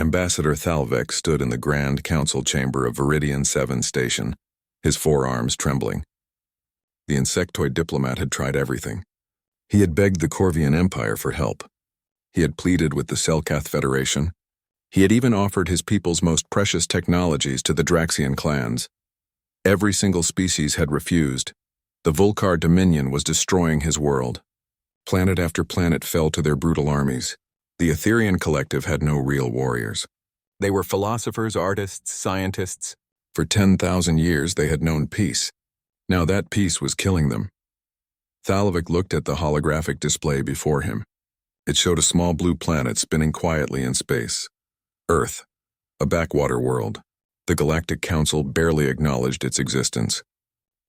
Ambassador Thalvek stood in the Grand Council chamber of Viridian 7 Station, his forearms trembling. The insectoid diplomat had tried everything. He had begged the Corvian Empire for help. He had pleaded with the Selkath Federation. He had even offered his people's most precious technologies to the Draxian clans. Every single species had refused. The Vulkar Dominion was destroying his world. Planet after planet fell to their brutal armies. The Etherian Collective had no real warriors. They were philosophers, artists, scientists. For 10,000 years they had known peace. Now that peace was killing them. Thalvik looked at the holographic display before him. It showed a small blue planet spinning quietly in space. Earth, a backwater world. The Galactic Council barely acknowledged its existence.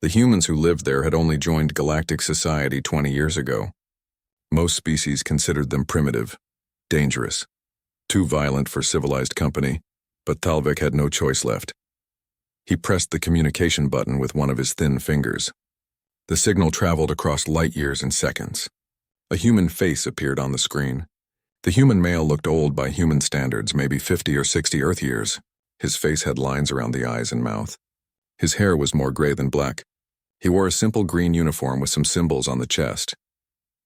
The humans who lived there had only joined galactic society 20 years ago. Most species considered them primitive, dangerous, too violent for civilized company, but Thalvik had no choice left. He pressed the communication button with one of his thin fingers. The signal traveled across light years in seconds. A human face appeared on the screen. The human male looked old by human standards, maybe 50 or 60 Earth years. His face had lines around the eyes and mouth. His hair was more gray than black. He wore a simple green uniform with some symbols on the chest.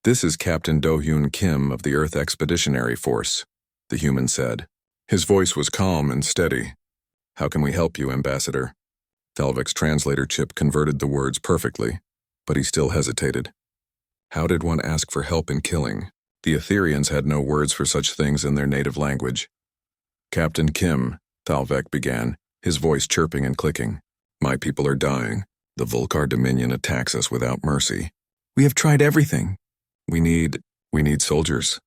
"This is Captain Do-Hyun Kim of the Earth Expeditionary Force," the human said. His voice was calm and steady. "How can we help you, Ambassador?" Thalvik's translator chip converted the words perfectly, but he still hesitated. How did one ask for help in killing? The Etherians had no words for such things in their native language. "Captain Kim," Thalvik began, his voice chirping and clicking. "My people are dying. The Vulkar Dominion attacks us without mercy. We have tried everything. We need soldiers."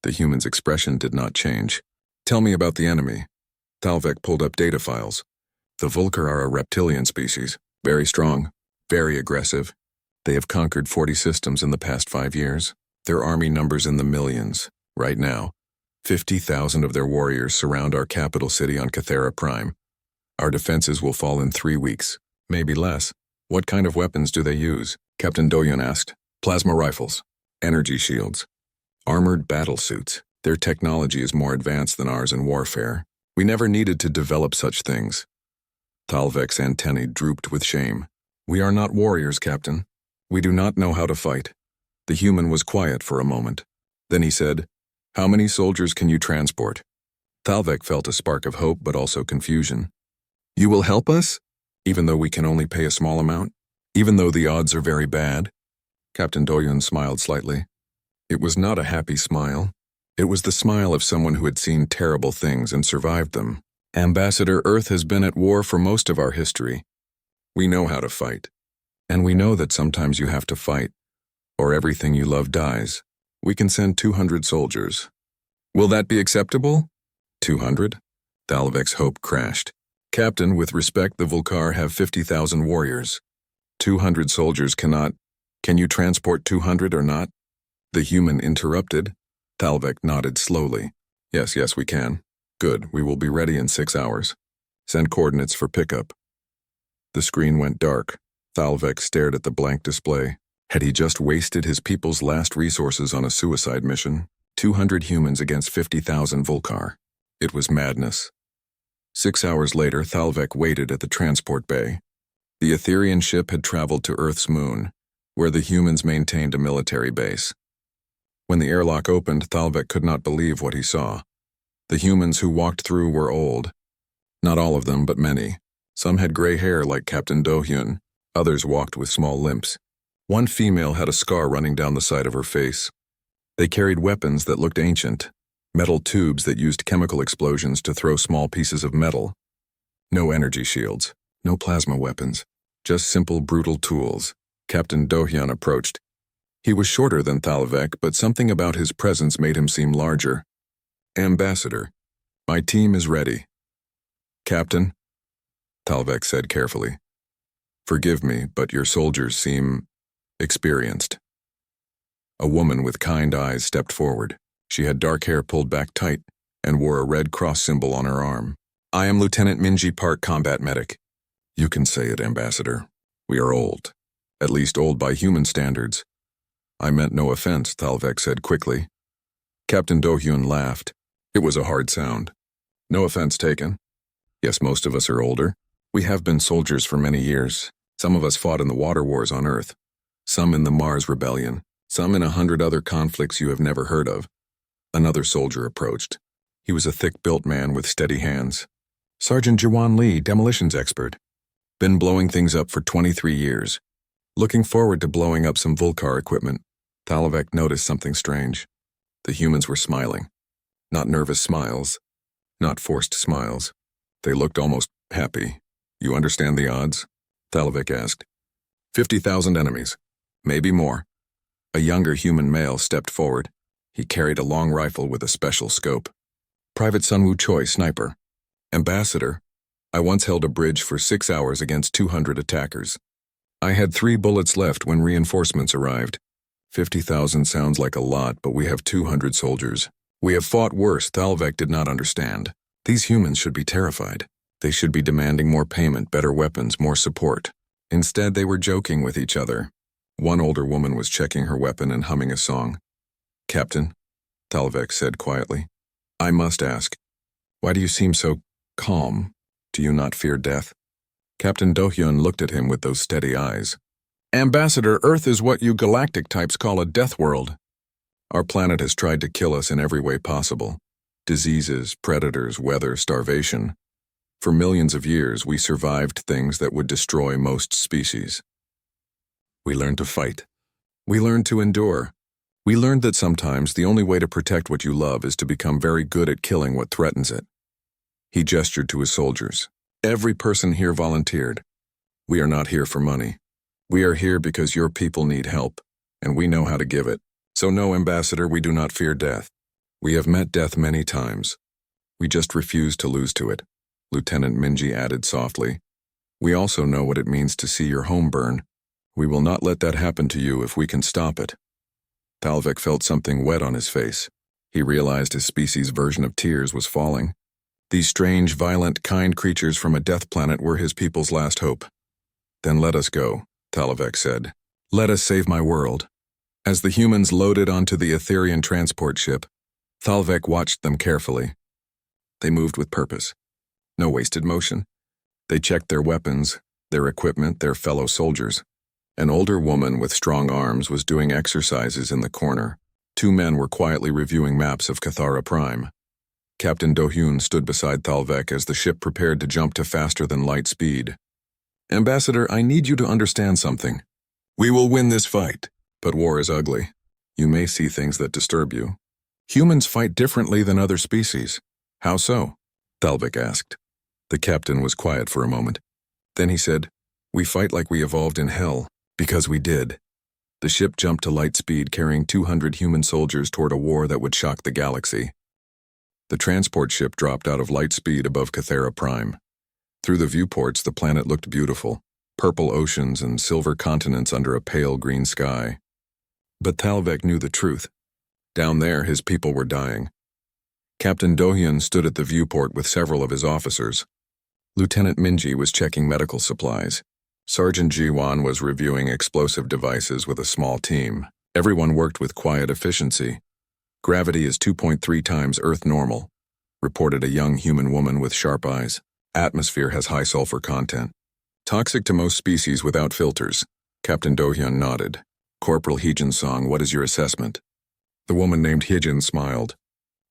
The human's expression did not change. "Tell me about the enemy." Thalvik pulled up data files. "The Vulkar are a reptilian species, very strong, very aggressive. They have conquered 40 systems in the past 5 years. Their army numbers in the millions. Right now, 50,000 of their warriors surround our capital city on Cathera Prime. Our defenses will fall in 3 weeks, maybe less." "What kind of weapons do they use?" Captain Do-Hyun asked. "Plasma rifles, energy shields, armored battle suits. Their technology is more advanced than ours in warfare. We never needed to develop such things." Thalvik's antennae drooped with shame. "We are not warriors, Captain. We do not know how to fight." The human was quiet for a moment. Then he said, "How many soldiers can you transport?" Thalvik felt a spark of hope but also confusion. "You will help us? Even though we can only pay a small amount? Even though the odds are very bad?" Captain Do-Hyun smiled slightly. It was not a happy smile. It was the smile of someone who had seen terrible things and survived them. "Ambassador, Earth has been at war for most of our history. We know how to fight. And we know that sometimes you have to fight, or everything you love dies. We can send 200 soldiers. Will that be acceptable?" 200? Thalvik's hope crashed. "Captain, with respect, the Vulkar have 50,000 warriors. 200 soldiers cannot. Can you transport 200 or not?" The human interrupted. Thalvik nodded slowly. Yes, we can. "Good, we will be ready in 6 hours. Send coordinates for pickup." The screen went dark. Thalvik stared at the blank display. Had he just wasted his people's last resources on a suicide mission? 200 humans against 50,000 Vulkar. It was madness. 6 hours later, Thalvik waited at the transport bay. The Etherian ship had traveled to Earth's moon, where the humans maintained a military base. When the airlock opened, Thalvik could not believe what he saw. The humans who walked through were old. Not all of them, but many. Some had gray hair like Captain Do-Hyun. Others walked with small limps. One female had a scar running down the side of her face. They carried weapons that looked ancient, metal tubes that used chemical explosions to throw small pieces of metal. No energy shields, no plasma weapons, just simple, brutal tools. Captain Do-Hyun approached. He was shorter than Thalvik, but something about his presence made him seem larger. "Ambassador, my team is ready." "Captain," Thalvik said carefully, "forgive me, but your soldiers seem experienced." A woman with kind eyes stepped forward. She had dark hair pulled back tight and wore a red cross symbol on her arm. "I am Lieutenant Minji Park, combat medic." "You can say it, Ambassador. We are old. At least old by human standards." "I meant no offense," Thalvik said quickly. Captain Do-Hyun laughed. It was a hard sound. No offense taken. Yes, most of us are older. We have been soldiers for many years. Some of us fought in the water wars on Earth. Some in the Mars Rebellion. Some in 100 other conflicts you have never heard of. Another soldier approached. He was a thick-built man with steady hands. Sergeant Jawan Lee, demolitions expert. Been blowing things up for 23 years. Looking forward to blowing up some Vulcar equipment. Thalavek noticed something strange. The humans were smiling. Not nervous smiles. Not forced smiles. They looked almost happy. You understand the odds? Thalavek asked. 50,000 enemies. Maybe more. A younger human male stepped forward. He carried a long rifle with a special scope. Private Sunwoo Choi, sniper. Ambassador, I once held a bridge for 6 hours against 200 attackers. I had 3 bullets left when reinforcements arrived. 50,000 sounds like a lot, but we have 200 soldiers. We have fought worse. Thalavek did not understand. These humans should be terrified. They should be demanding more payment, better weapons, more support. Instead, they were joking with each other. One older woman was checking her weapon and humming a song. Captain, Thalavek said quietly, I must ask, why do you seem so calm? Do you not fear death? Captain Dohyun looked at him with those steady eyes. Ambassador, Earth is what you galactic types call a death world. Our planet has tried to kill us in every way possible. Diseases, predators, weather, starvation. For millions of years, we survived things that would destroy most species. We learned to fight. We learned to endure. We learned that sometimes the only way to protect what you love is to become very good at killing what threatens it. He gestured to his soldiers. Every person here volunteered. We are not here for money. We are here because your people need help, and we know how to give it. So no, Ambassador, we do not fear death. We have met death many times. We just refuse to lose to it, Lieutenant Minji added softly. We also know what it means to see your home burn. We will not let that happen to you if we can stop it. Thalavek felt something wet on his face. He realized his species' version of tears was falling. These strange, violent, kind creatures from a death planet were his people's last hope. Then let us go, Thalavek said. Let us save my world. As the humans loaded onto the Etherian transport ship, Thalavek watched them carefully. They moved with purpose. No wasted motion. They checked their weapons, their equipment, their fellow soldiers. An older woman with strong arms was doing exercises in the corner. 2 men were quietly reviewing maps of Cathara Prime. Captain Dohyun stood beside Thalavek as the ship prepared to jump to faster-than-light speed. Ambassador, I need you to understand something. We will win this fight, but war is ugly. You may see things that disturb you. Humans fight differently than other species. How so? Thalavek asked. The captain was quiet for a moment. Then he said, we fight like we evolved in hell, because we did. The ship jumped to light speed carrying 200 human soldiers toward a war that would shock the galaxy. The transport ship dropped out of light speed above Cathara Prime. Through the viewports, the planet looked beautiful, purple oceans and silver continents under a pale green sky. But Thalavek knew the truth. Down there, his people were dying. Captain Dohyun stood at the viewport with several of his officers. Lieutenant Minji was checking medical supplies. Sergeant Jiwan was reviewing explosive devices with a small team. Everyone worked with quiet efficiency. Gravity is 2.3 times Earth normal, reported a young human woman with sharp eyes. Atmosphere has high sulfur content. Toxic to most species without filters. Captain Dohyun nodded. Corporal Heejin Song, what is your assessment? The woman named Heejin smiled.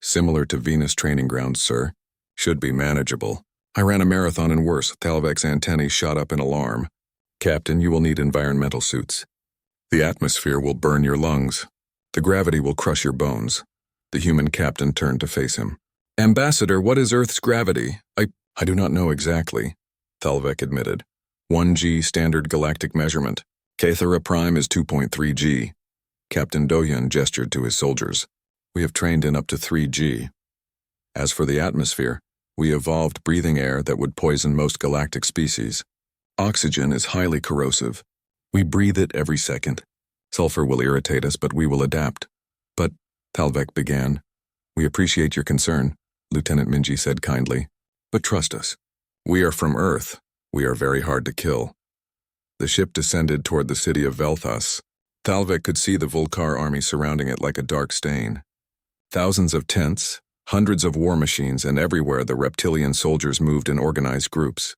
Similar to Venus training grounds, sir. Should be manageable. I ran a marathon and worse. Thalavek's antennae shot up in alarm. Captain, you will need environmental suits. The atmosphere will burn your lungs. The gravity will crush your bones. The human captain turned to face him. Ambassador, what is Earth's gravity? I do not know exactly, Thalavek admitted. 1G standard galactic measurement. Cathara Prime is 2.3 G. Captain Dohyun gestured to his soldiers. We have trained in up to 3G. As for the atmosphere, we evolved breathing air that would poison most galactic species. Oxygen is highly corrosive. We breathe it every second. Sulfur will irritate us, but we will adapt. But, Thalavek began. We appreciate your concern, Lieutenant Minji said kindly. But trust us. We are from Earth. We are very hard to kill. The ship descended toward the city of Velthas. Thalavek could see the Vulcar army surrounding it like a dark stain. Thousands of tents, Hundreds of war machines, and everywhere the reptilian soldiers moved in organized groups.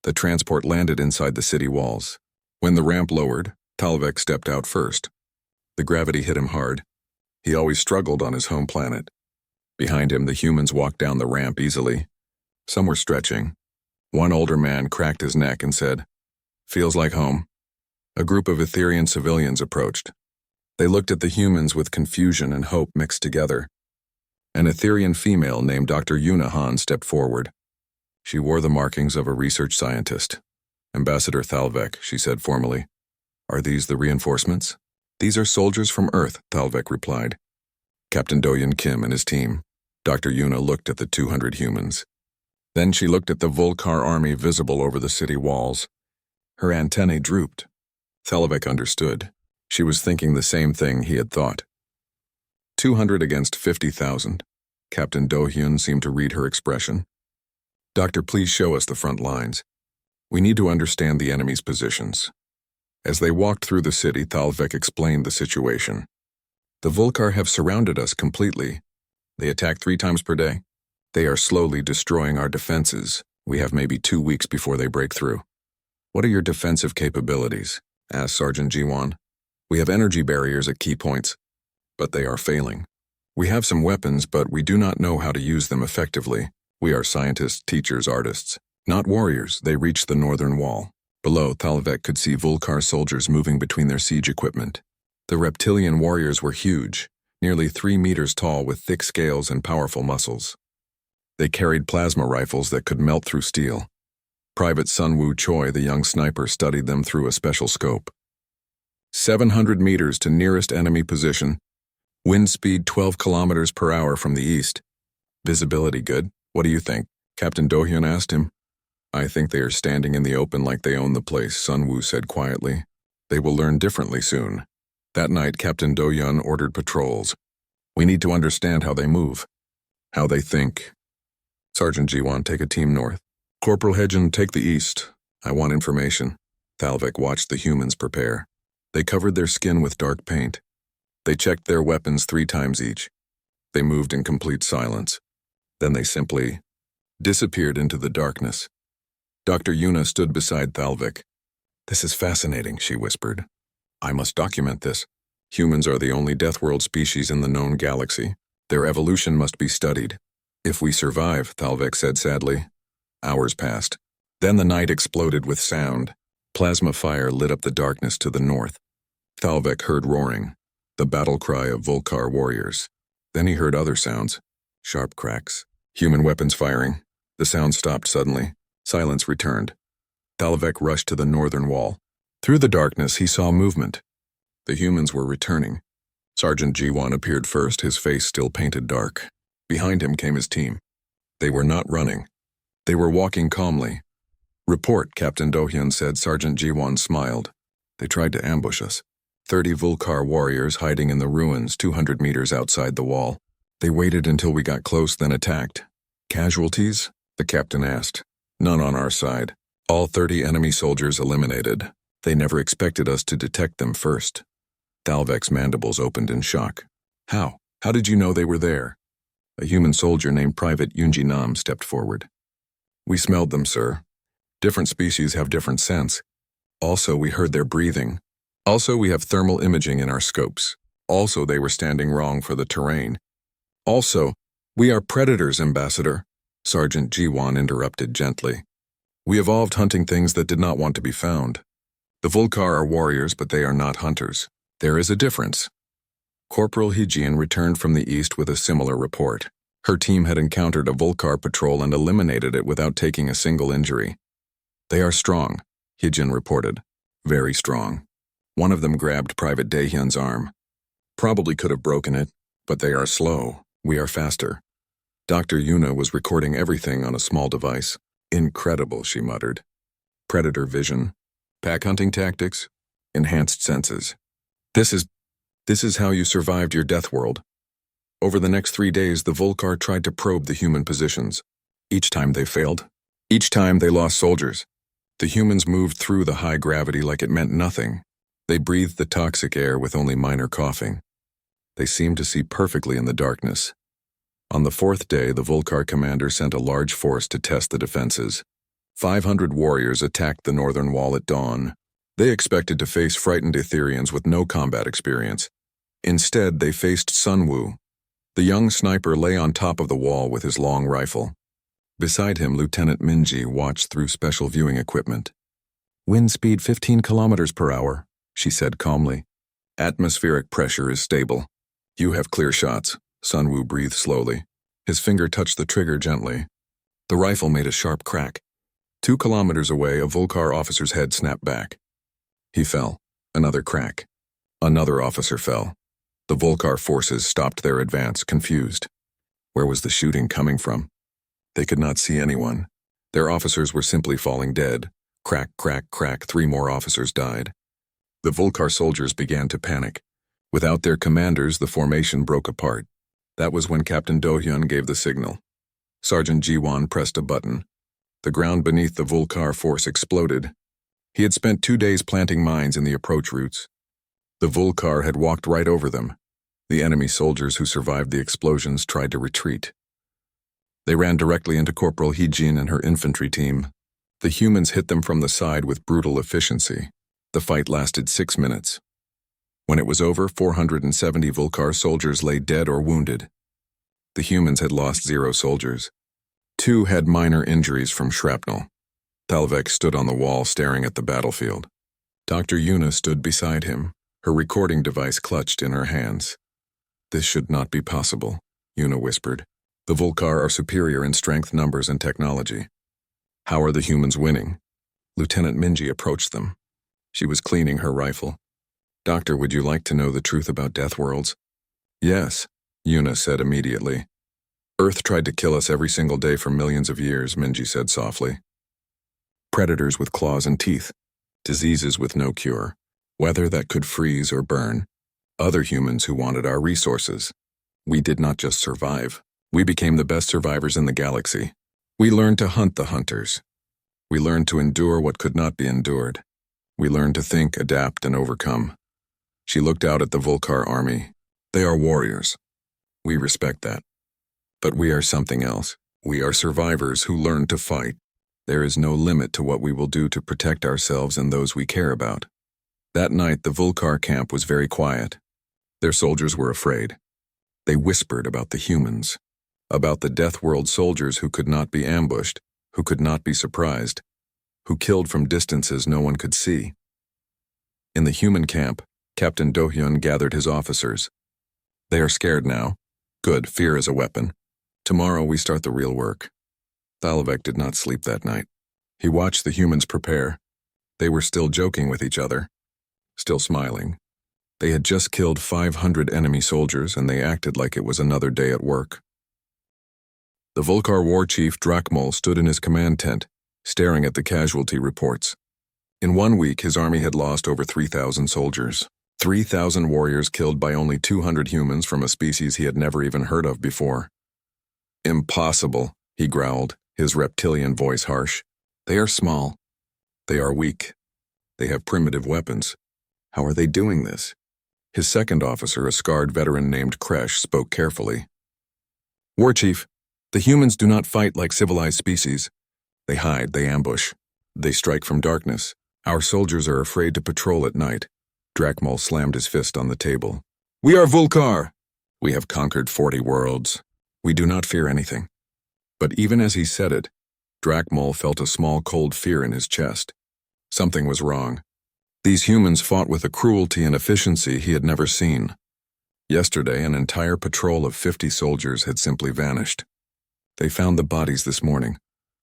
The transport landed inside the city walls. When the ramp lowered, Talvek stepped out first. The gravity hit him hard. He always struggled on his home planet. Behind him, the humans walked down the ramp easily. Some were stretching. One older man cracked his neck and said, "Feels like home." A group of Etherian civilians approached. They looked at the humans with confusion and hope mixed together. An Etherian female named Dr. Yuna Han stepped forward. She wore the markings of a research scientist. "Ambassador Thalvek," she said formally. "Are these the reinforcements?" "These are soldiers from Earth," Thalvek replied. "Captain Doyen Kim and his team." Dr. Yuna looked at the 200 humans. Then she looked at the Volcar army visible over the city walls. Her antennae drooped. Thalvek understood. She was thinking the same thing he had thought. 200 against 50,000. Captain Do-hyun seemed to read her expression. "Doctor, please show us the front lines. We need to understand the enemy's positions." As they walked through the city, Thalvek explained the situation. "The Volcar have surrounded us completely. They attack 3 times per day. They are slowly destroying our defenses. We have maybe 2 weeks before they break through." "What are your defensive capabilities?" asked Sergeant Jiwon. "We have energy barriers at key points, but they are failing. We have some weapons, but we do not know how to use them effectively. We are scientists, teachers, artists, not warriors." They reached the northern wall. Below, Thalvek could see Volcar soldiers moving between their siege equipment. The reptilian warriors were huge, nearly 3 meters tall with thick scales and powerful muscles. They carried plasma rifles that could melt through steel. Private Sun Woo Choi, the young sniper, studied them through a special scope. 700 meters to nearest enemy position. Wind speed 12 kilometers per hour from the east. Visibility good. What do you think? Captain Do-hyun asked him. "I think they are standing in the open like they own the place," Sun Woo said quietly. "They will learn differently soon." That night, Captain Do-hyun ordered patrols. "We need to understand how they move, how they think. Sergeant Jiwon, take a team north. Corporal Hejin, take the east. I want information." Thalvek watched the humans prepare. They covered their skin with dark paint. They checked their weapons 3 times each. They moved in complete silence. Then they simply disappeared into the darkness. Dr. Yuna stood beside Thalvek. "This is fascinating," she whispered. "I must document this. Humans are the only Deathworld species in the known galaxy. Their evolution must be studied. If we survive," Thalvek said sadly. Hours passed. Then the night exploded with sound. Plasma fire lit up the darkness to the north. Thalvek heard roaring, the battle cry of Volcar warriors. Then he heard other sounds, sharp cracks, human weapons firing. The sound stopped suddenly. Silence returned. Thalvek rushed to the northern wall. Through the darkness, he saw movement. The humans were returning. Sergeant Jiwon appeared first, his face still painted dark. Behind him came his team. They were not running. They were walking calmly. "Report," Captain Do-hyun said. Sergeant Jiwon smiled. "They tried to ambush us. 30 Volcar warriors hiding in the ruins 200 meters outside the wall. They waited until we got close, then attacked." "Casualties?" the captain asked. "None on our side. All 30 enemy soldiers eliminated. They never expected us to detect them first." Thalvek's mandibles opened in shock. "How? How did you know they were there?" A human soldier named Private Yoonji Nam stepped forward. "We smelled them, sir. Different species have different scents. Also, we heard their breathing. Also, we have thermal imaging in our scopes. Also, they were standing wrong for the terrain. Also, we are predators, Ambassador," Sergeant Jiwon interrupted gently. "We evolved hunting things that did not want to be found. The Volcar are warriors, but they are not hunters. There is a difference." Corporal Hejian returned from the east with a similar report. Her team had encountered a Volcar patrol and eliminated it without taking a single injury. "They are strong," Hejian reported. "Very strong. One of them grabbed Private Daehyun's arm. Probably could have broken it, but they are slow. We are faster." Dr. Yuna was recording everything on a small device. "Incredible," she muttered. "Predator vision. Pack hunting tactics. Enhanced senses. This is how you survived your Deathworld." Over the next 3 days, the Volcar tried to probe the human positions. Each time they failed. Each time they lost soldiers. The humans moved through the high gravity like it meant nothing. They breathed the toxic air with only minor coughing. They seemed to see perfectly in the darkness. On the fourth day, the Vulcar commander sent a large force to test the defenses. 500 warriors attacked the northern wall at dawn. They expected to face frightened Etherians with no combat experience. Instead, they faced Sun Wu. The young sniper lay on top of the wall with his long rifle. Beside him, Lieutenant Minji watched through special viewing equipment. "Wind speed 15 kilometers per hour, she said calmly. "Atmospheric pressure is stable. You have clear shots." Sun Wu breathed slowly. His finger touched the trigger gently. The rifle made a sharp crack. 2 kilometers away, a Vulcar officer's head snapped back. He fell. Another crack. Another officer fell. The Vulcar forces stopped their advance, confused. Where was the shooting coming from? They could not see anyone. Their officers were simply falling dead. Crack, crack, crack, 3 more officers died. The Vulcar soldiers began to panic. Without their commanders, the formation broke apart. That was when Captain Do-hyun gave the signal. Sergeant Ji-won pressed a button. The ground beneath the Vulcar force exploded. He had spent 2 days planting mines in the approach routes. The Vulcar had walked right over them. The enemy soldiers who survived the explosions tried to retreat. They ran directly into Corporal Hee-jin and her infantry team. The humans hit them from the side with brutal efficiency. The fight lasted 6 minutes. When it was over, 470 Vulcar soldiers lay dead or wounded. The humans had lost 0 soldiers. 2 had minor injuries from shrapnel. Talvek stood on the wall staring at the battlefield. Dr. Yuna stood beside him, her recording device clutched in her hands. "This should not be possible," Yuna whispered. "The Vulcar are superior in strength, numbers, and technology. How are the humans winning?" Lieutenant Minji approached them. She was cleaning her rifle. "Doctor, would you like to know the truth about Deathworlds?" "Yes," Yuna said immediately. "Earth tried to kill us every single day for millions of years," Minji said softly. "Predators with claws and teeth, diseases with no cure, weather that could freeze or burn, other humans who wanted our resources. We did not just survive. We became the best survivors in the galaxy. We learned to hunt the hunters. We learned to endure what could not be endured. We learned to think, adapt, and overcome." She looked out at the Vulcar army. "They are warriors. We respect that. But we are something else. We are survivors who learn to fight. There is no limit to what we will do to protect ourselves and those we care about." That night, the Vulcar camp was very quiet. Their soldiers were afraid. They whispered about the humans, about the Deathworld soldiers who could not be ambushed, who could not be surprised, who killed from distances no one could see. In the human camp, Captain Do-hyun gathered his officers. "They are scared now. Good, fear is a weapon. Tomorrow we start the real work." Thalvek did not sleep that night. He watched the humans prepare. They were still joking with each other, still smiling. They had just killed 500 enemy soldiers, and they acted like it was another day at work. The Vulcar war chief Drakmol stood in his command tent, staring at the casualty reports. In 1 week, his army had lost over 3,000 soldiers. 3,000 warriors killed by only 200 humans from a species he had never even heard of before. "Impossible," he growled, his reptilian voice harsh. "They are small. They are weak. They have primitive weapons. How are they doing this?" His second officer, a scarred veteran named Kresh, spoke carefully. "War chief, the humans do not fight like civilized species. They hide, they ambush. They strike from darkness. Our soldiers are afraid to patrol at night." Drakmol slammed his fist on the table. "We are Vulcar. We have conquered 40 worlds. We do not fear anything." But even as he said it, Drakmol felt a small cold fear in his chest. Something was wrong. These humans fought with a cruelty and efficiency he had never seen. Yesterday, an entire patrol of 50 soldiers had simply vanished. They found the bodies this morning,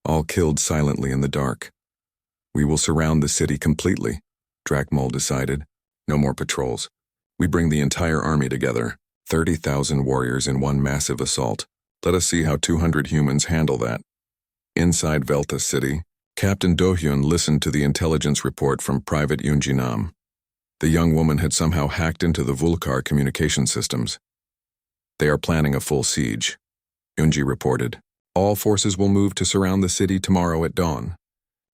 all killed silently in the dark. "We will surround the city completely," Drakmol decided. "No more patrols. We bring the entire army together, 30,000 warriors in one massive assault. Let us see how 200 humans handle that." Inside Velta City, Captain Do-hyun listened to the intelligence report from Private Yoon-jinam. The young woman had somehow hacked into the Vulcar communication systems. "They are planning a full siege," Yoonji reported. "All forces will move to surround the city tomorrow at dawn.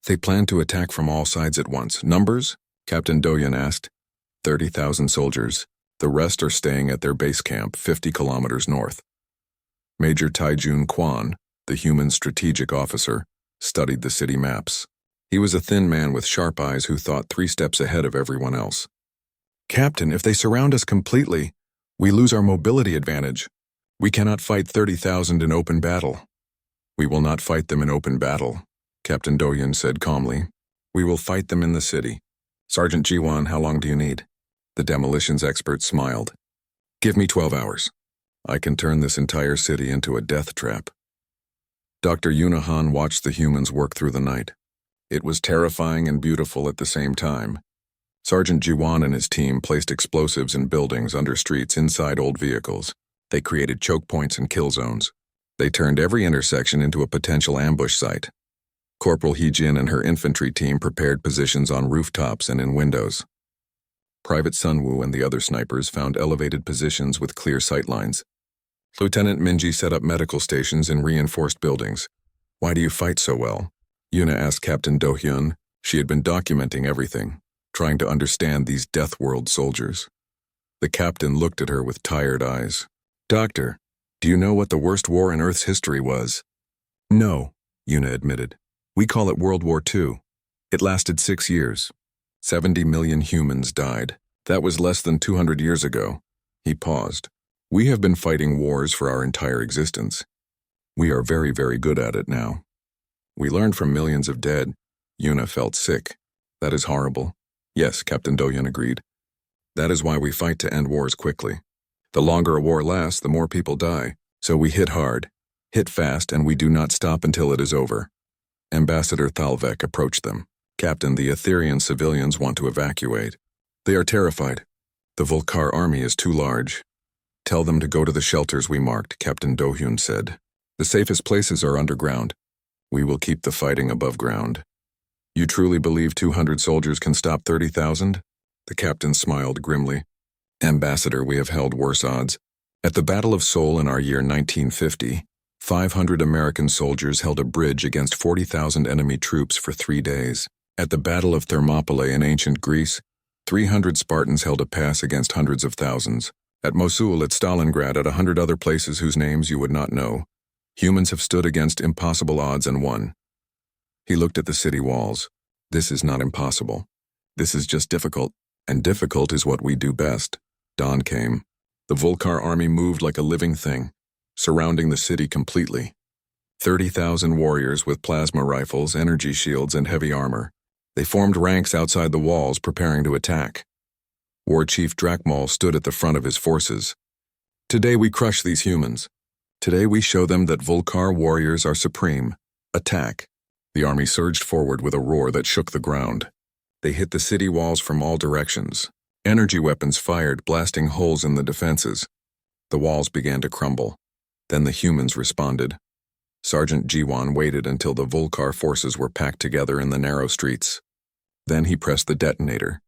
They plan to attack from all sides at once. Numbers?" Captain Do-hyun asked. 30,000 soldiers. The rest are staying at their base camp 50 kilometers north. Major Taijun Quan, the human strategic officer, studied the city maps. He was a thin man with sharp eyes who thought 3 steps ahead of everyone else. "Captain, if they surround us completely, we lose our mobility advantage. We cannot fight 30,000 in open battle." "We will not fight them in open battle," Captain Dohyun said calmly. "We will fight them in the city." "Sergeant Jiwan, how long do you need?" The demolitions expert smiled. "Give me 12 hours. I can turn this entire city into a death trap." Dr. Yunahan watched the humans work through the night. It was terrifying and beautiful at the same time. Sergeant Jiwan and his team placed explosives in buildings, under streets, inside old vehicles. They created choke points and kill zones. They turned every intersection into a potential ambush site. Corporal Heejin and her infantry team prepared positions on rooftops and in windows. Private Sunwoo and the other snipers found elevated positions with clear sightlines. Lieutenant Minji set up medical stations in reinforced buildings. "Why do you fight so well?" Yuna asked Captain Dohyun. She had been documenting everything, trying to understand these Deathworld soldiers. The captain looked at her with tired eyes. "Doctor, do you know what the worst war in Earth's history was?" "No," Yuna admitted. "We call it World War II. It lasted 6 years. 70 million humans died. That was less than 200 years ago." He paused. "We have been fighting wars for our entire existence. We are very, very good at it now. We learned from millions of dead." Yuna felt sick. "That is horrible." "Yes," Captain Dohyun agreed. "That is why we fight to end wars quickly. The longer a war lasts, the more people die. So we hit hard, hit fast, and we do not stop until it is over." Ambassador Thalvek approached them. "Captain, the Etherian civilians want to evacuate. They are terrified. The Volcar army is too large. Tell them to go to the shelters we marked," Captain Dohyun said. "The safest places are underground. We will keep the fighting above ground." "You truly believe 200 soldiers can stop 30,000? The captain smiled grimly. "Ambassador, we have held worse odds. At the Battle of Seoul in our year 1950, 500 American soldiers held a bridge against 40,000 enemy troops for 3 days. At the Battle of Thermopylae in ancient Greece, 300 Spartans held a pass against hundreds of thousands. At Mosul, at Stalingrad, at 100 other places whose names you would not know, humans have stood against impossible odds and won." He looked at the city walls. "This is not impossible. This is just difficult, and difficult is what we do best." Dawn came. The Volcar army moved like a living thing, surrounding the city completely. 30,000 warriors with plasma rifles, energy shields, and heavy armor. They formed ranks outside the walls, preparing to attack. War Chief Drakmal stood at the front of his forces. "Today we crush these humans. Today we show them that Volcar warriors are supreme. Attack." The army surged forward with a roar that shook the ground. They hit the city walls from all directions. Energy weapons fired, blasting holes in the defenses. The walls began to crumble. Then the humans responded. Sergeant Jiwan waited until the Volcar forces were packed together in the narrow streets. Then he pressed the detonator.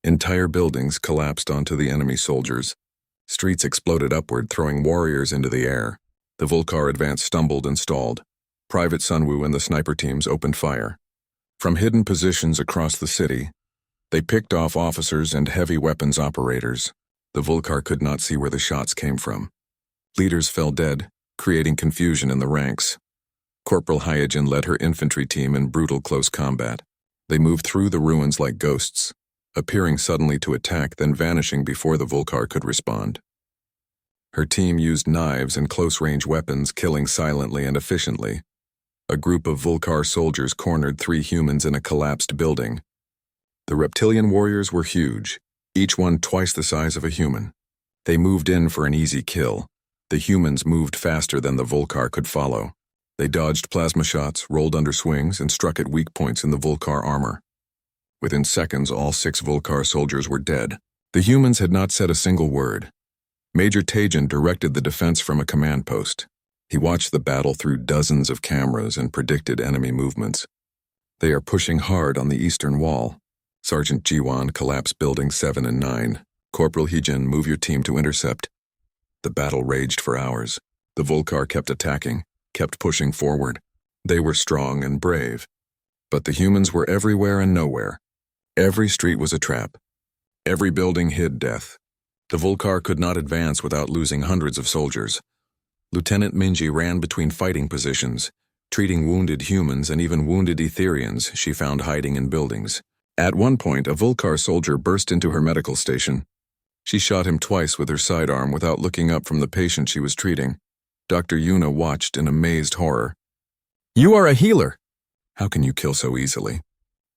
Entire buildings collapsed onto the enemy soldiers. Streets exploded upward, throwing warriors into the air. The Volcar advance stumbled and stalled. Private Sunwoo and the sniper teams opened fire. From hidden positions across the city, they picked off officers and heavy weapons operators. The Volcar could not see where the shots came from. Leaders fell dead, creating confusion in the ranks. Corporal Hyojin led her infantry team in brutal close combat. They moved through the ruins like ghosts, appearing suddenly to attack, then vanishing before the Volcar could respond. Her team used knives and close-range weapons, killing silently and efficiently. A group of Volcar soldiers cornered 3 humans in a collapsed building. The reptilian warriors were huge, each one twice the size of a human. They moved in for an easy kill. The humans moved faster than the Volcar could follow. They dodged plasma shots, rolled under swings, and struck at weak points in the Volcar armor. Within seconds, all 6 Volcar soldiers were dead. The humans had not said a single word. Major Taijin directed the defense from a command post. He watched the battle through dozens of cameras and predicted enemy movements. They are pushing hard on the eastern wall. Sergeant Jiwan, collapse buildings 7 and 9. Corporal Heejin, move your team to intercept. The battle raged for hours. The Volcar kept attacking, kept pushing forward. They were strong and brave. But the humans were everywhere and nowhere. Every street was a trap. Every building hid death. The Volcar could not advance without losing hundreds of soldiers. Lieutenant Minji ran between fighting positions, treating wounded humans and even wounded Etherians she found hiding in buildings. At one point, a Vulkar soldier burst into her medical station. She shot him twice with her sidearm without looking up from the patient she was treating. Dr. Yuna watched in amazed horror. "You are a healer! How can you kill so easily?"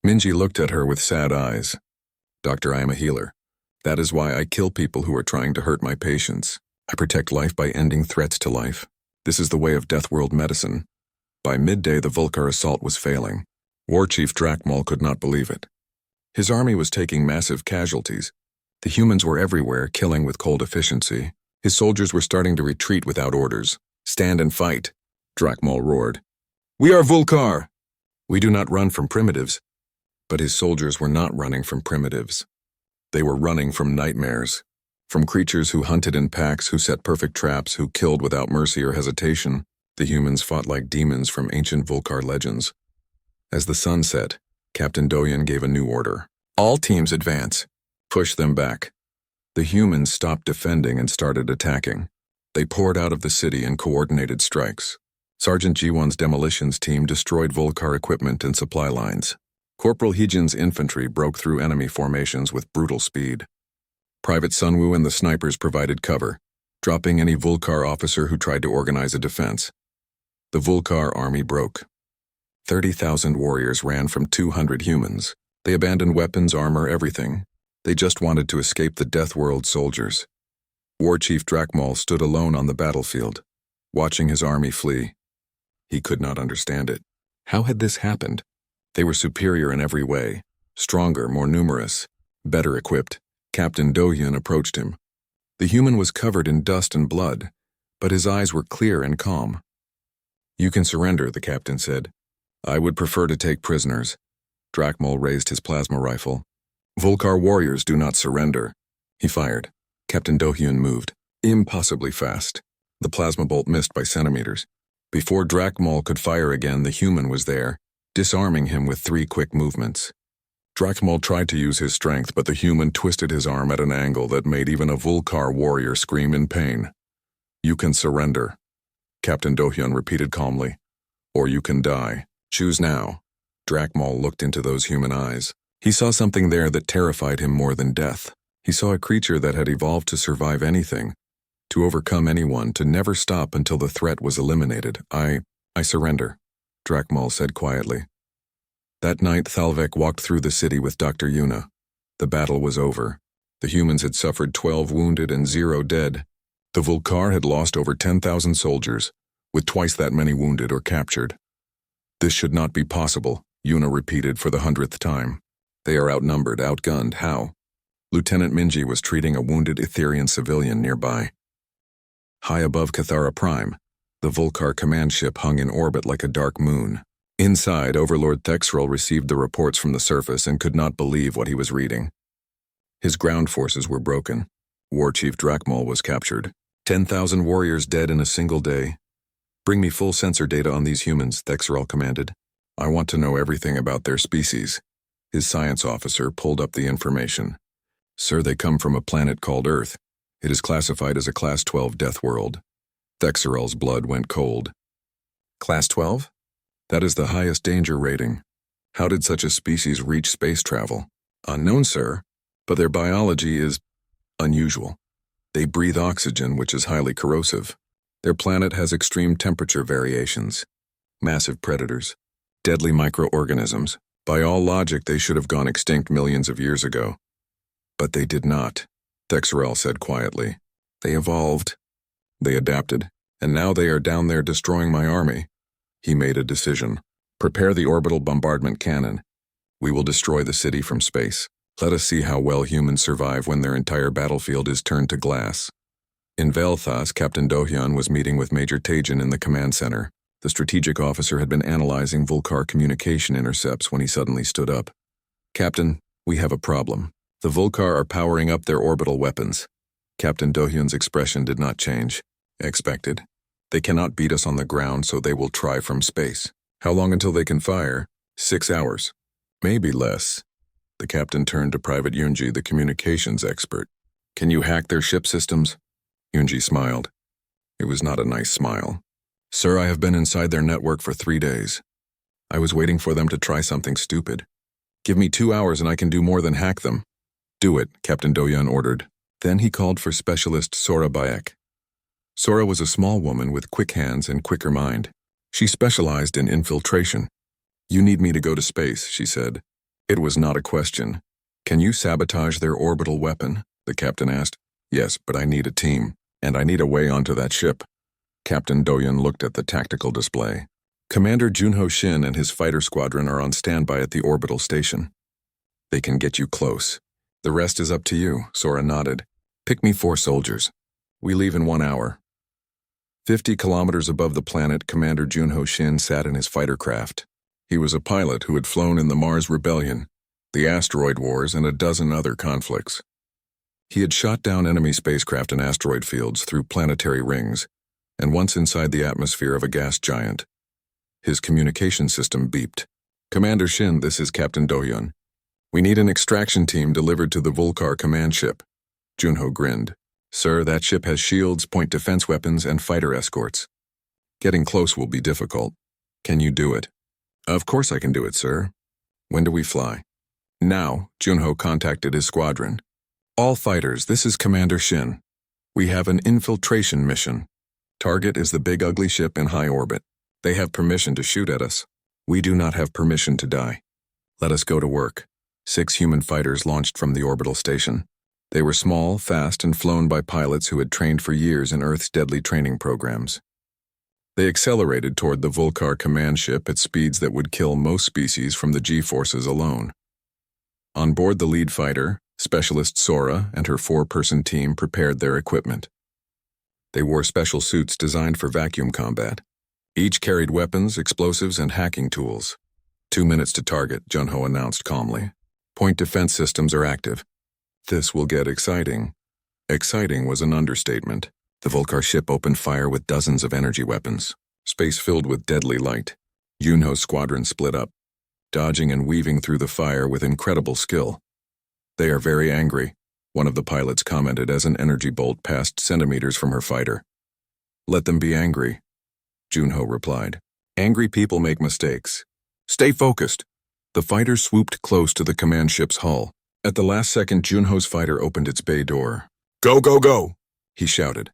Minji looked at her with sad eyes. "Doctor, I am a healer. That is why I kill people who are trying to hurt my patients. I protect life by ending threats to life. This is the way of Deathworld medicine." By midday, the Vulkar assault was failing. War Chief Drakmal could not believe it. His army was taking massive casualties. The humans were everywhere, killing with cold efficiency. His soldiers were starting to retreat without orders. "Stand and fight," Drakmal roared. "We are Vulkar! We do not run from primitives." But his soldiers were not running from primitives. They were running from nightmares, from creatures who hunted in packs, who set perfect traps, who killed without mercy or hesitation. The humans fought like demons from ancient Vulkar legends. As the sun set, Captain Doyen gave a new order. "All teams advance. Push them back." The humans stopped defending and started attacking. They poured out of the city in coordinated strikes. Sergeant G1's demolitions team destroyed Vulkar equipment and supply lines. Corporal Heejin's infantry broke through enemy formations with brutal speed. Private Sunwoo and the snipers provided cover, dropping any Vulkar officer who tried to organize a defense. The Vulkar army broke. 30,000 warriors ran from 200 humans. They abandoned weapons, armor, everything. They just wanted to escape the Deathworld soldiers. War Chief Drakmal stood alone on the battlefield, watching his army flee. He could not understand it. How had this happened? They were superior in every way, stronger, more numerous, better equipped. Captain Dohyun approached him. The human was covered in dust and blood, but his eyes were clear and calm. "You can surrender," the captain said. "I would prefer to take prisoners." Drakmal raised his plasma rifle. "Vulkar warriors do not surrender." He fired. Captain Dohyun moved, impossibly fast. The plasma bolt missed by centimeters. Before Drakmal could fire again, the human was there, disarming him with 3 quick movements. Drakmal tried to use his strength, but the human twisted his arm at an angle that made even a Vulkar warrior scream in pain. "You can surrender," Captain Dohyun repeated calmly. "Or you can die. Choose now." Drakmal looked into those human eyes. He saw something there that terrified him more than death. He saw a creature that had evolved to survive anything, to overcome anyone, to never stop until the threat was eliminated. I surrender," Drakmal said quietly. That night, Thalvek walked through the city with Dr. Yuna. The battle was over. The humans had suffered 12 wounded and 0 dead. The Vulkar had lost over 10,000 soldiers, with twice that many wounded or captured. "This should not be possible," Yuna repeated for the 100th time. "They are outnumbered, outgunned. How?" Lieutenant Minji was treating a wounded Etherian civilian nearby. High above Cathara Prime, the Vulkar command ship hung in orbit like a dark moon. Inside, Overlord Thexrel received the reports from the surface and could not believe what he was reading. His ground forces were broken. War Chief Drakmal was captured. 10,000 warriors dead in a single day. "Bring me full sensor data on these humans," Thexrel commanded. "I want to know everything about their species." His science officer pulled up the information. "Sir, they come from a planet called Earth. It is classified as a Class 12 death world." Thexrel's blood went cold. "Class 12? That is the highest danger rating. How did such a species reach space travel?" "Unknown, sir, but their biology is unusual. They breathe oxygen, which is highly corrosive. Their planet has extreme temperature variations. Massive predators. Deadly microorganisms. By all logic, they should have gone extinct millions of years ago. But they did not," Thexrel said quietly. "They evolved. They adapted. And now they are down there destroying my army." He made a decision. "Prepare the orbital bombardment cannon. We will destroy the city from space. Let us see how well humans survive when their entire battlefield is turned to glass." In Vel'Thas, Captain Dohyun was meeting with Major Tajin in the command center. The strategic officer had been analyzing Vulkar communication intercepts when he suddenly stood up. "Captain, we have a problem. The Vulkar are powering up their orbital weapons." Captain Dohyun's expression did not change. "Expected. They cannot beat us on the ground, so they will try from space. How long until they can fire?" 6 hours. "Maybe less." The captain turned to Private Yunji, the communications expert. "Can you hack their ship systems?" Yunji smiled. It was not a nice smile. Sir, I have been inside their network for 3 days. I was waiting for them to try something stupid. Give me 2 hours and I can do more than hack them. Do it, Captain Doyun ordered. Then he called for Specialist Sora Bayek. Sora was a small woman with quick hands and quicker mind. She specialized in infiltration. You need me to go to space, she said. It was not a question. Can you sabotage their orbital weapon? The captain asked. Yes, but I need a team, and I need a way onto that ship. Captain Doyun looked at the tactical display. Commander Junho Shin and his fighter squadron are on standby at the orbital station. They can get you close. The rest is up to you, Sora nodded. Pick me 4 soldiers. We leave in 1 hour. 50 kilometers above the planet, Commander Junho Shin sat in his fighter craft. He was a pilot who had flown in the Mars Rebellion, the Asteroid Wars, and a dozen other conflicts. He had shot down enemy spacecraft in asteroid fields through planetary rings, and once inside the atmosphere of a gas giant. His communication system beeped. Commander Shin, this is Captain Doyun. We need an extraction team delivered to the Vulcar command ship. Junho grinned. Sir, that ship has shields, point defense weapons, and fighter escorts. Getting close will be difficult. Can you do it? Of course I can do it, sir. When do we fly? Now, Junho contacted his squadron. All fighters, this is Commander Shin. We have an infiltration mission. Target is the big ugly ship in high orbit. They have permission to shoot at us. We do not have permission to die. Let us go to work. 6 human fighters launched from the orbital station. They were small, fast, and flown by pilots who had trained for years in Earth's deadly training programs. They accelerated toward the Vulcar command ship at speeds that would kill most species from the G-forces alone. On board the lead fighter, Specialist Sora and her 4-person team prepared their equipment. They wore special suits designed for vacuum combat. Each carried weapons, explosives, and hacking tools. 2 minutes to target, Junho announced calmly. Point defense systems are active. This will get exciting. Exciting was an understatement. The Vulcar ship opened fire with dozens of energy weapons. Space filled with deadly light. Junho's squadron split up, dodging and weaving through the fire with incredible skill. They are very angry, one of the pilots commented as an energy bolt passed centimeters from her fighter. Let them be angry, Junho replied. Angry people make mistakes. Stay focused. The fighter swooped close to the command ship's hull. At the last second, Junho's fighter opened its bay door. Go, go, go, he shouted.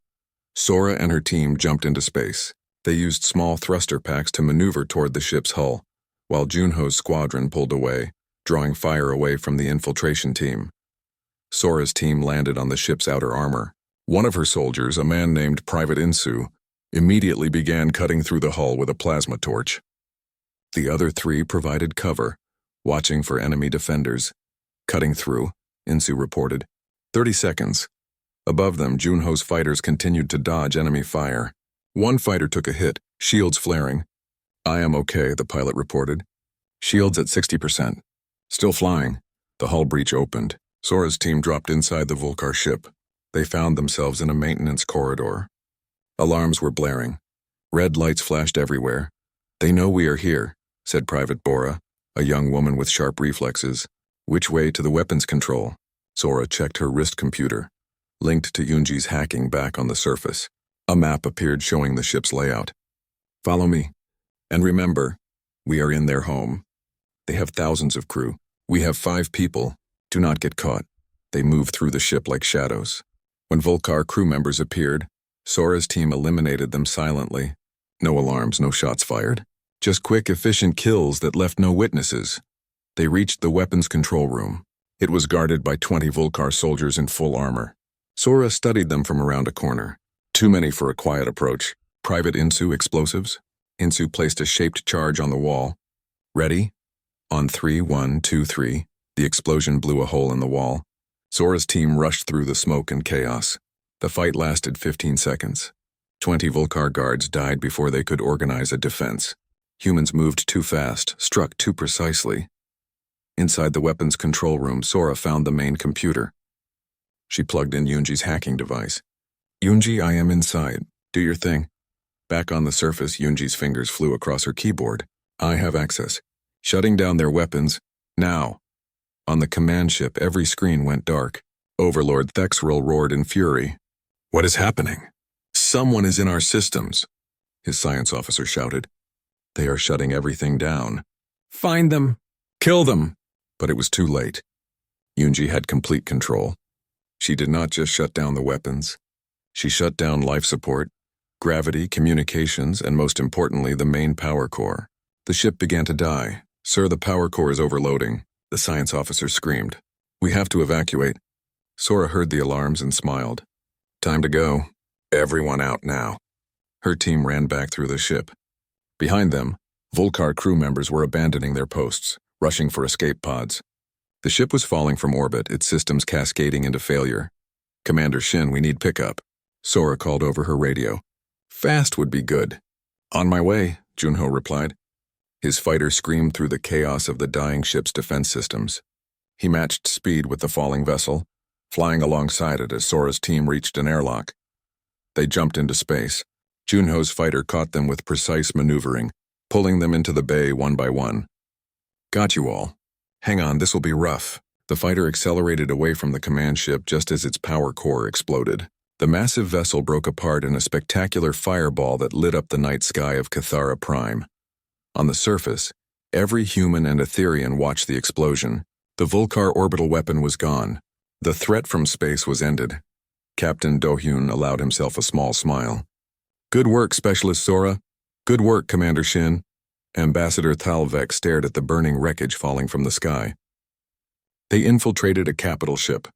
Sora and her team jumped into space. They used small thruster packs to maneuver toward the ship's hull, while Junho's squadron pulled away, drawing fire away from the infiltration team. Sora's team landed on the ship's outer armor. One of her soldiers, a man named Private Insu, immediately began cutting through the hull with a plasma torch. The other 3 provided cover, watching for enemy defenders. Cutting through, Insu reported. 30 seconds. Above them, Junho's fighters continued to dodge enemy fire. One fighter took a hit, shields flaring. I am okay, the pilot reported. Shields at 60%. Still flying. The hull breach opened. Sora's team dropped inside the Vulcar ship. They found themselves in a maintenance corridor. Alarms were blaring. Red lights flashed everywhere. They know we are here, said Private Bora, a young woman with sharp reflexes. Which way to the weapons control? Sora checked her wrist computer, linked to Yunji's hacking back on the surface. A map appeared showing the ship's layout. Follow me. And remember, we are in their home. They have thousands of crew. We have 5 people. Do not get caught. They move through the ship like shadows. When Vulcar crew members appeared, Sora's team eliminated them silently. No alarms, no shots fired. Just quick, efficient kills that left no witnesses. They reached the weapons control room. It was guarded by 20 Vulcar soldiers in full armor. Sora studied them from around a corner. Too many for a quiet approach. Private Insu explosives. Insu placed a shaped charge on the wall. Ready? On 3, 1, 2, 3. The explosion blew a hole in the wall. Sora's team rushed through the smoke and chaos. The fight lasted 15 seconds. 20 Vulcar guards died before they could organize a defense. Humans moved too fast, struck too precisely. Inside the weapons control room, Sora found the main computer. She plugged in Yunji's hacking device. Yunji, I am inside. Do your thing. Back on the surface, Yunji's fingers flew across her keyboard. I have access. Shutting down their weapons. Now. On the command ship, every screen went dark. Overlord Thexril roared in fury. What is happening? Someone is in our systems, his science officer shouted. They are shutting everything down. Find them! Kill them! But it was too late. Yunji had complete control. She did not just shut down the weapons. She shut down life support, gravity, communications, and most importantly, the main power core. The ship began to die. Sir, the power core is overloading, the science officer screamed. We have to evacuate. Sora heard the alarms and smiled. Time to go. Everyone out now. Her team ran back through the ship. Behind them, Volcar crew members were abandoning their posts, rushing for escape pods. The ship was falling from orbit, its systems cascading into failure. Commander Shin, we need pickup. Sora called over her radio. Fast would be good. On my way, Junho replied. His fighter screamed through the chaos of the dying ship's defense systems. He matched speed with the falling vessel, flying alongside it as Sora's team reached an airlock. They jumped into space. Junho's fighter caught them with precise maneuvering, pulling them into the bay one by one. Got you all. Hang on, this will be rough. The fighter accelerated away from the command ship just as its power core exploded. The massive vessel broke apart in a spectacular fireball that lit up the night sky of Cathara Prime. On the surface, every human and Etherian watched the explosion. The Volcar orbital weapon was gone. The threat from space was ended. Captain Do-hyun allowed himself a small smile. Good work, Specialist Sora. Good work, Commander Shin. Ambassador Thalvek stared at the burning wreckage falling from the sky. They infiltrated a capital ship.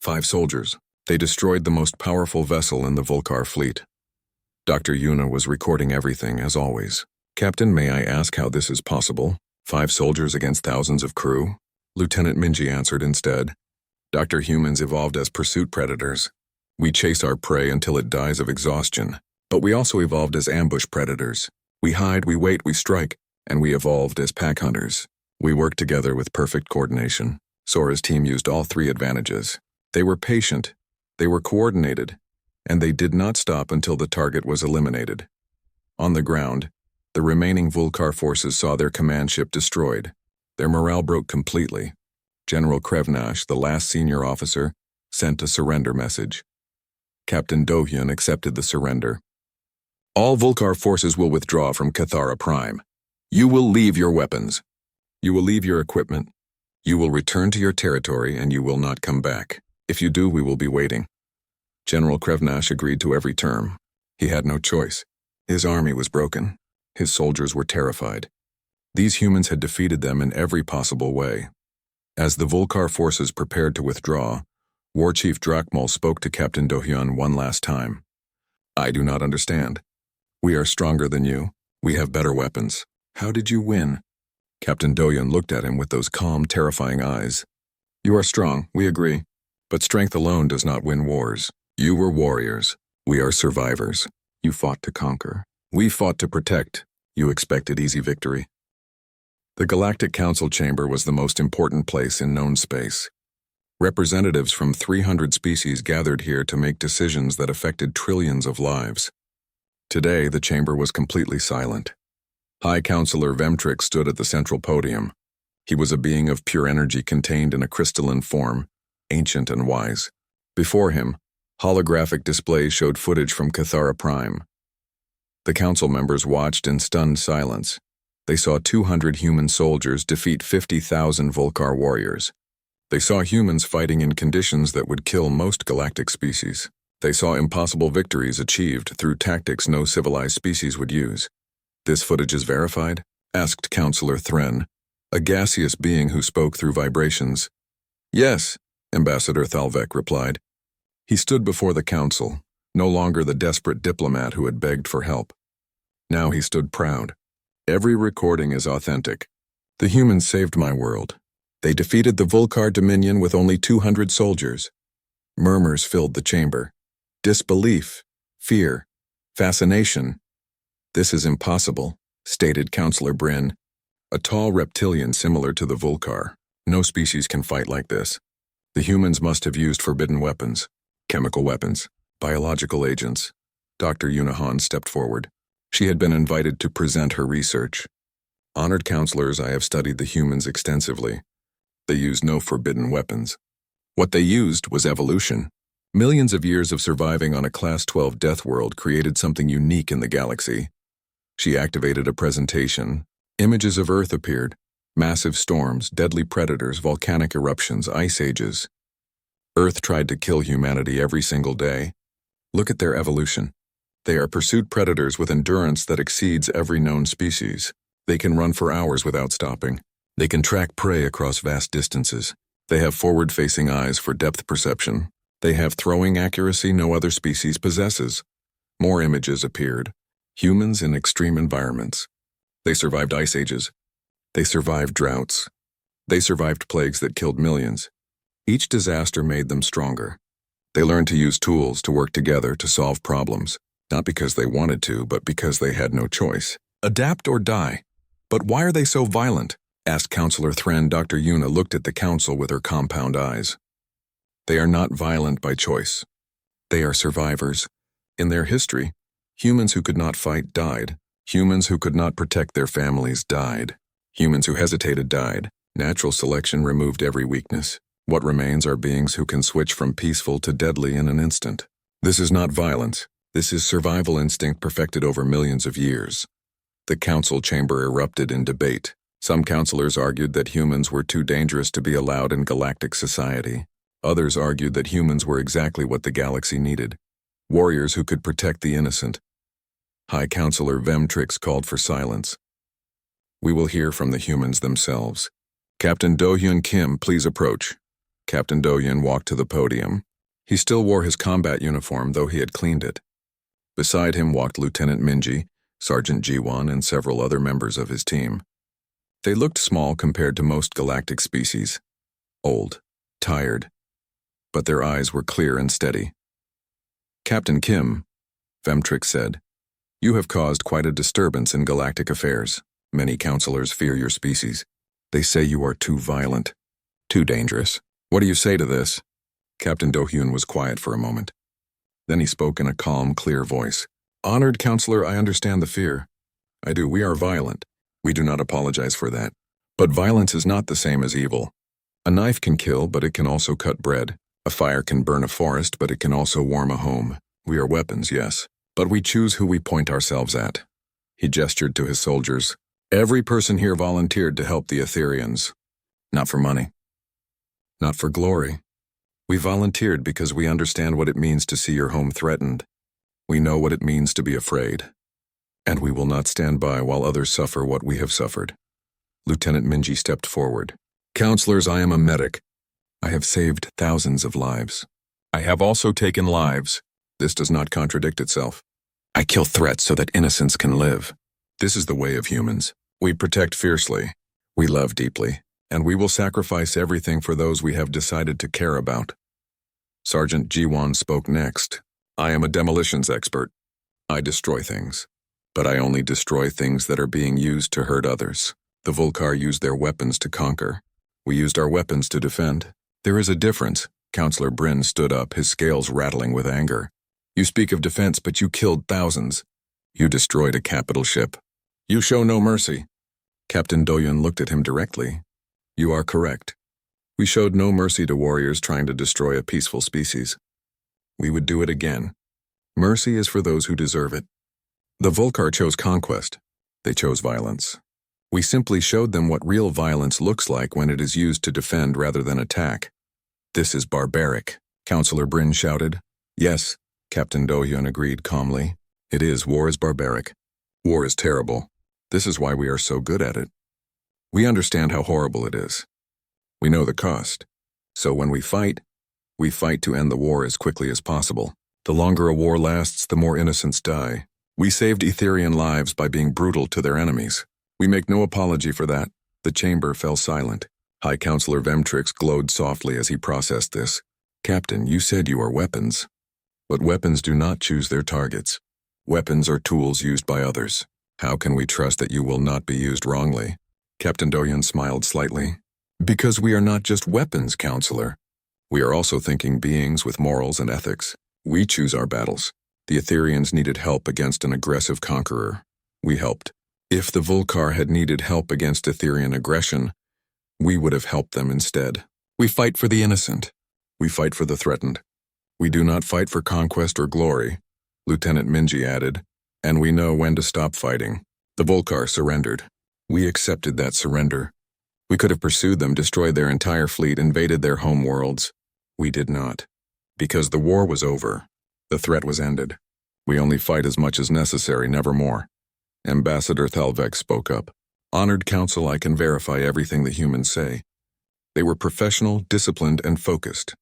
5 soldiers. They destroyed the most powerful vessel in the Volcar fleet. Dr. Yuna was recording everything, as always. Captain, may I ask how this is possible? 5 soldiers against thousands of crew? Lieutenant Minji answered instead. Dr. Humans evolved as pursuit predators. We chase our prey until it dies of exhaustion. But we also evolved as ambush predators. We hide, we wait, we strike, and we evolved as pack hunters. We worked together with perfect coordination. Sora's team used all 3 advantages. They were patient, they were coordinated, and they did not stop until the target was eliminated. On the ground, the remaining Volcar forces saw their command ship destroyed. Their morale broke completely. General Krevnash, the last senior officer, sent a surrender message. Captain Do-hyun accepted the surrender. All Volcar forces will withdraw from Cathara Prime. You will leave your weapons. You will leave your equipment. You will return to your territory and you will not come back. If you do, we will be waiting. General Krevnash agreed to every term. He had no choice. His army was broken. His soldiers were terrified. These humans had defeated them in every possible way. As the Volcar forces prepared to withdraw, War Chief Drakmol spoke to Captain Do-hyun one last time. I do not understand. We are stronger than you. We have better weapons. How did you win? Captain Do-hyun looked at him with those calm, terrifying eyes. You are strong, we agree. But strength alone does not win wars. You were warriors. We are survivors. You fought to conquer. We fought to protect. You expected easy victory. The Galactic Council Chamber was the most important place in known space. Representatives from 300 species gathered here to make decisions that affected trillions of lives. Today, the chamber was completely silent. High Counselor Vemtrix stood at the central podium. He was a being of pure energy contained in a crystalline form, ancient and wise. Before him, holographic displays showed footage from Cathara Prime. The council members watched in stunned silence. They saw 200 human soldiers defeat 50,000 Volcar warriors. They saw humans fighting in conditions that would kill most galactic species. They saw impossible victories achieved through tactics no civilized species would use. This footage is verified? Asked Counselor Thren, a gaseous being who spoke through vibrations. Yes, Ambassador Thalvek replied. He stood before the council, no longer the desperate diplomat who had begged for help. Now he stood proud. Every recording is authentic. The humans saved my world. They defeated the Volcar Dominion with only 200 soldiers. Murmurs filled the chamber. Disbelief, fear, fascination. This is impossible, stated Counselor Bryn, a tall reptilian similar to the Volcar. No species can fight like this. The humans must have used forbidden weapons, chemical weapons, biological agents. Dr. Yunahan stepped forward. She had been invited to present her research. Honored counselors, I have studied the humans extensively. They used no forbidden weapons. What they used was evolution. Millions of years of surviving on a Class 12 Deathworld created something unique in the galaxy. She activated a presentation. Images of Earth appeared. Massive storms, deadly predators, volcanic eruptions, ice ages. Earth tried to kill humanity every single day. Look at their evolution. They are pursued predators with endurance that exceeds every known species. They can run for hours without stopping. They can track prey across vast distances. They have forward-facing eyes for depth perception. They have throwing accuracy no other species possesses. More images appeared. Humans in extreme environments. They survived ice ages. They survived droughts. They survived plagues that killed millions. Each disaster made them stronger. They learned to use tools to work together to solve problems, not because they wanted to, but because they had no choice. Adapt or die. But why are they so violent? Asked Counselor Thren. Dr. Yuna looked at the council with her compound eyes. They are not violent by choice. They are survivors. In their history, humans who could not fight died. Humans who could not protect their families died. Humans who hesitated died. Natural selection removed every weakness. What remains are beings who can switch from peaceful to deadly in an instant. This is not violence. This is survival instinct perfected over millions of years. The council chamber erupted in debate. Some counselors argued that humans were too dangerous to be allowed in galactic society. Others argued that humans were exactly what the galaxy needed. Warriors who could protect the innocent. High Counselor Vemtrix called for silence. We will hear from the humans themselves. Captain Do-hyun Kim, please approach. Captain Do-hyun walked to the podium. He still wore his combat uniform, though he had cleaned it. Beside him walked Lieutenant Minji, Sergeant Ji-won, and several other members of his team. They looked small compared to most galactic species. Old, tired. But their eyes were clear and steady. Captain Kim, Vemtrix said, you have caused quite a disturbance in galactic affairs. Many counselors fear your species. They say you are too violent, too dangerous. What do you say to this? Captain Do-hyun was quiet for a moment. Then he spoke in a calm, clear voice. Honored Counselor, I understand the fear. I do. We are violent. We do not apologize for that. But violence is not the same as evil. A knife can kill, but it can also cut bread. A fire can burn a forest, but it can also warm a home. We are weapons, yes. But we choose who we point ourselves at. He gestured to his soldiers. Every person here volunteered to help the Etherians. Not for money. Not for glory. We volunteered because we understand what it means to see your home threatened. We know what it means to be afraid. And we will not stand by while others suffer what we have suffered. Lieutenant Minji stepped forward. Counselors, I am a medic. I have saved thousands of lives. I have also taken lives. This does not contradict itself. I kill threats so that innocence can live. This is the way of humans. We protect fiercely. We love deeply. And we will sacrifice everything for those we have decided to care about. Sergeant Ji-won spoke next. I am a demolitions expert. I destroy things. But I only destroy things that are being used to hurt others. The Vulkar used their weapons to conquer. We used our weapons to defend. There is a difference. Counselor Bryn stood up, his scales rattling with anger. You speak of defense, but you killed thousands. You destroyed a capital ship. You show no mercy. Captain Do-hyun looked at him directly. You are correct. We showed no mercy to warriors trying to destroy a peaceful species. We would do it again. Mercy is for those who deserve it. The Vulkar chose conquest. They chose violence. We simply showed them what real violence looks like when it is used to defend rather than attack. This is barbaric, Counselor Bryn shouted. Yes, Captain Do-hyun agreed calmly. It is. War is barbaric. War is terrible. This is why we are so good at it. We understand how horrible it is. We know the cost. So when we fight to end the war as quickly as possible. The longer a war lasts, the more innocents die. We saved Etherian lives by being brutal to their enemies. We make no apology for that. The chamber fell silent. High Counselor Vemtrix glowed softly as he processed this. Captain, you said you are weapons. But weapons do not choose their targets. Weapons are tools used by others. How can we trust that you will not be used wrongly? Captain Do-hyun smiled slightly. Because we are not just weapons, Counselor. We are also thinking beings with morals and ethics. We choose our battles. The Etherians needed help against an aggressive conqueror. We helped. If the Vulkar had needed help against Etherian aggression, we would have helped them instead. We fight for the innocent. We fight for the threatened. We do not fight for conquest or glory, Lieutenant Minji added, and we know when to stop fighting. The Volcar surrendered. We accepted that surrender. We could have pursued them, destroyed their entire fleet, invaded their home worlds. We did not. Because the war was over. The threat was ended. We only fight as much as necessary, never more. Ambassador Thalvek spoke up. Honored Council, I can verify everything the humans say. They were professional, disciplined, and focused.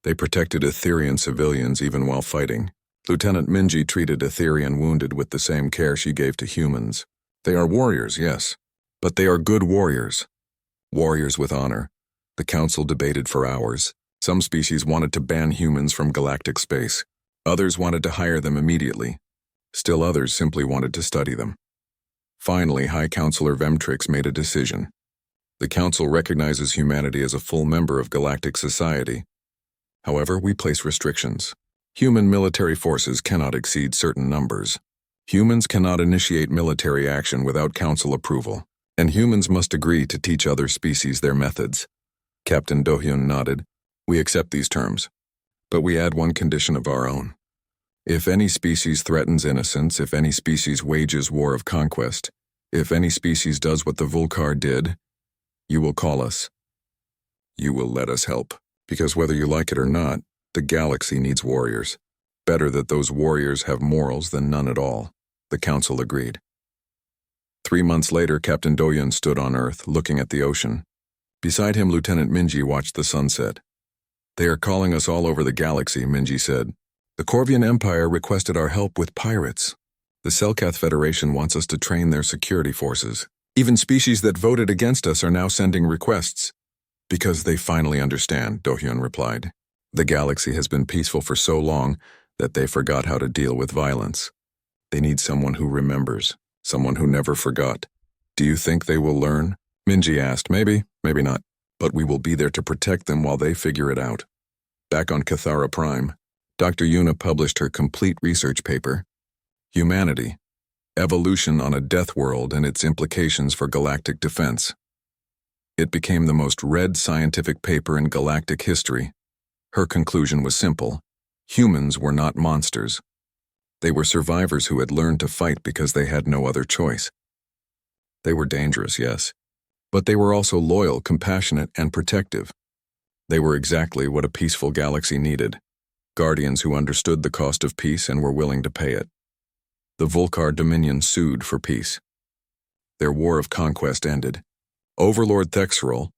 They protected Etherian civilians even while fighting. Lieutenant Minji treated Etherian wounded with the same care she gave to humans. They are warriors, yes, but they are good warriors. Warriors with honor. The Council debated for hours. Some species wanted to ban humans from galactic space. Others wanted to hire them immediately. Still others simply wanted to study them. Finally, High Counselor Vemtrix made a decision. The Council recognizes humanity as a full member of galactic society. However, we place restrictions. Human military forces cannot exceed certain numbers. Humans cannot initiate military action without Council approval, and humans must agree to teach other species their methods. Captain Dohyun nodded. We accept these terms, but we add one condition of our own. If any species threatens innocence, if any species wages war of conquest, if any species does what the Volcar did, you will call us. You will let us help, because whether you like it or not, the galaxy needs warriors. Better that those warriors have morals than none at all, the Council agreed. 3 months later, Captain Dohyun stood on Earth, looking at the ocean. Beside him, Lieutenant Minji watched the sunset. They are calling us all over the galaxy, Minji said. The Corvian Empire requested our help with pirates. The Selkath Federation wants us to train their security forces. Even species that voted against us are now sending requests. Because they finally understand, Dohyun replied. The galaxy has been peaceful for so long that they forgot how to deal with violence. They need someone who remembers, someone who never forgot. Do you think they will learn? Minji asked. Maybe, maybe not. But we will be there to protect them while they figure it out. Back on Cathara Prime, Dr. Yuna published her complete research paper, Humanity, Evolution on a Deathworld and Its Implications for Galactic Defense. It became the most read scientific paper in galactic history. Her conclusion was simple. Humans were not monsters. They were survivors who had learned to fight because they had no other choice. They were dangerous, yes, but they were also loyal, compassionate, and protective. They were exactly what a peaceful galaxy needed. Guardians who understood the cost of peace and were willing to pay it. The Volcar Dominion sued for peace. Their war of conquest ended. Overlord Thexerol,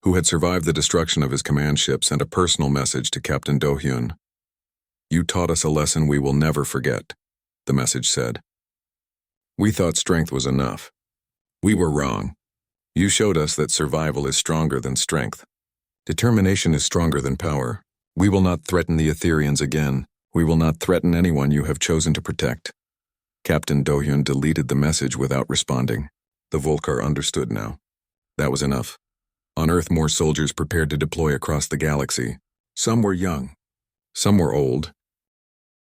who had survived the destruction of his command ship, sent a personal message to Captain Dohyun. You taught us a lesson we will never forget, the message said. We thought strength was enough. We were wrong. You showed us that survival is stronger than strength. Determination is stronger than power. We will not threaten the Etherians again. We will not threaten anyone you have chosen to protect. Captain Dohyun deleted the message without responding. The Volcar understood now. That was enough. On Earth, more soldiers prepared to deploy across the galaxy. Some were young. Some were old,